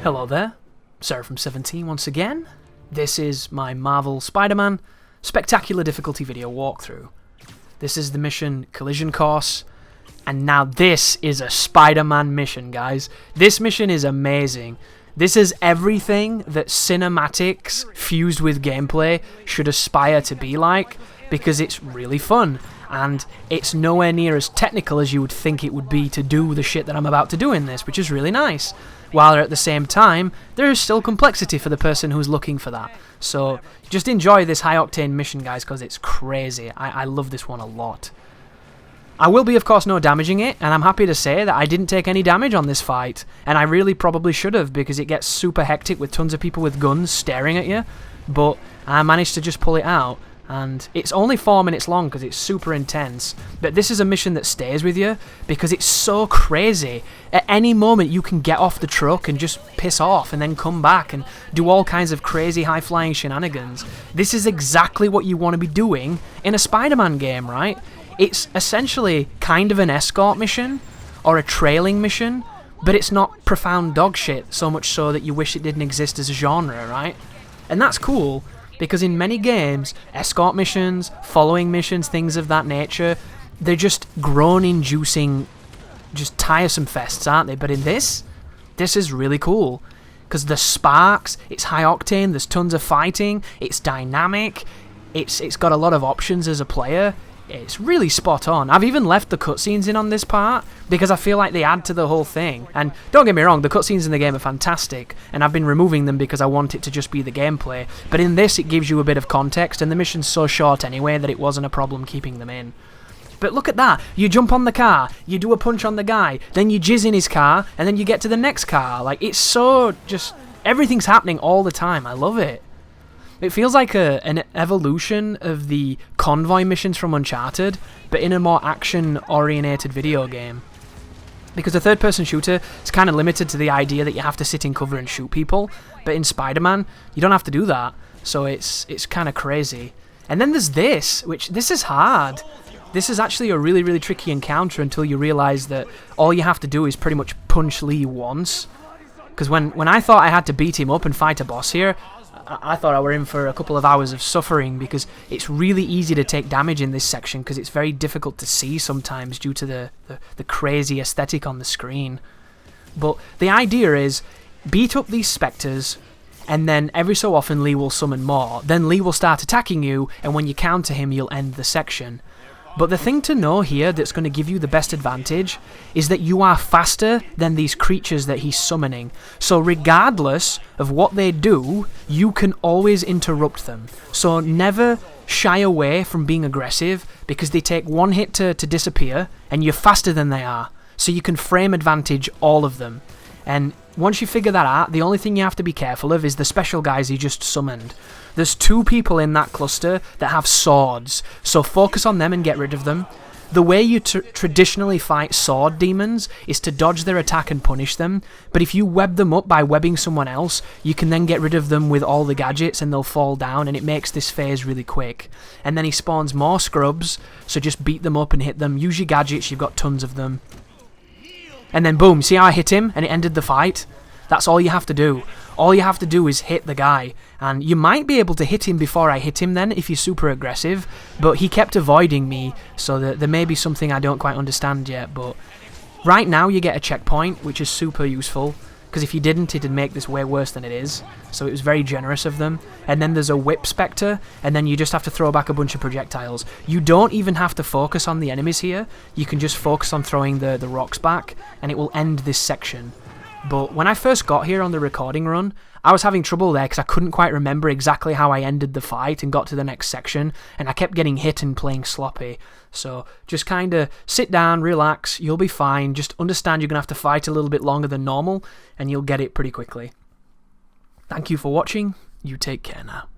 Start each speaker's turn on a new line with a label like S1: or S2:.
S1: Hello there, Seraphim17 once again. This is my Marvel Spider-Man Spectacular Difficulty video walkthrough. This is the mission Collision Course, and now this is a Spider-Man mission, guys. This mission is amazing. This is everything that cinematics fused with gameplay should aspire to be like, because it's really fun, and it's nowhere near as technical as you would think it would be to do the shit that I'm about to do in this, which is really nice. While at the same time, there is still complexity for the person who's looking for that. So just enjoy this high-octane mission, guys, because it's crazy. I love this one a lot. I will be, of course, no damaging it, and I'm happy to say that I didn't take any damage on this fight, and I really probably should have, because it gets super hectic with tons of people with guns staring at you, but I managed to just pull it out. And it's only 4 minutes long because it's super intense. But this is a mission that stays with you because it's so crazy. At any moment you can get off the truck and just piss off and then come back and do all kinds of crazy high-flying shenanigans. This is exactly what you want to be doing in a Spider-Man game, right? It's essentially kind of an escort mission or a trailing mission, but it's not profound dog shit, so much so that you wish it didn't exist as a genre, right? And that's cool. Because in many games, escort missions, following missions, things of that nature, they're just groan-inducing, just tiresome fests, aren't they? But in this is really cool. Because the sparks, it's high-octane, there's tons of fighting, it's dynamic, it's got a lot of options as a player. It's really spot on. I've even left the cutscenes in on this part because I feel like they add to the whole thing. And don't get me wrong, the cutscenes in the game are fantastic, and I've been removing them because I want it to just be the gameplay. But in this, it gives you a bit of context, and the mission's so short anyway that it wasn't a problem keeping them in. But look at that. You jump on the car, you do a punch on the guy, then you jizz in his car, and then you get to the next car. Like, it's so just... everything's happening all the time. I love it. It feels like an evolution of the convoy missions from Uncharted, but in a more action-orientated video game. Because a third-person shooter is kind of limited to the idea that you have to sit in cover and shoot people, but in Spider-Man, you don't have to do that, so it's kind of crazy. And then there's this, which this is hard. This is actually a really, really tricky encounter until you realise that all you have to do is pretty much punch Lee once. Because when I thought I had to beat him up and fight a boss here, I thought I were in for a couple of hours of suffering, because it's really easy to take damage in this section because it's very difficult to see sometimes due to the crazy aesthetic on the screen. But the idea is, beat up these spectres, and then every so often Lee will summon more. Then Lee will start attacking you, and when you counter him you'll end the section. But the thing to know here that's going to give you the best advantage is that you are faster than these creatures that he's summoning. So regardless of what they do, you can always interrupt them. So never shy away from being aggressive, because they take one hit to disappear, and you're faster than they are. So you can frame advantage all of them. And once you figure that out, the only thing you have to be careful of is the special guys he just summoned. There's 2 people in that cluster that have swords, so focus on them and get rid of them. The way you traditionally fight sword demons is to dodge their attack and punish them, but if you web them up by webbing someone else, you can then get rid of them with all the gadgets and they'll fall down, and it makes this phase really quick. And then he spawns more scrubs, so just beat them up and hit them. Use your gadgets, you've got tons of them. And then boom, see how I hit him and it ended the fight? That's all you have to do. All you have to do is hit the guy. And you might be able to hit him before I hit him then, if you're super aggressive. But he kept avoiding me, so that there may be something I don't quite understand yet. But right now you get a checkpoint, which is super useful. Because if you didn't, it'd make this way worse than it is. So it was very generous of them. And then there's a whip spectre, and then you just have to throw back a bunch of projectiles. You don't even have to focus on the enemies here. You can just focus on throwing the rocks back, and it will end this section. But when I first got here on the recording run, I was having trouble there because I couldn't quite remember exactly how I ended the fight and got to the next section, and I kept getting hit and playing sloppy. So just kind of sit down, relax, you'll be fine. Just understand you're going to have to fight a little bit longer than normal, and you'll get it pretty quickly. Thank you for watching. You take care now.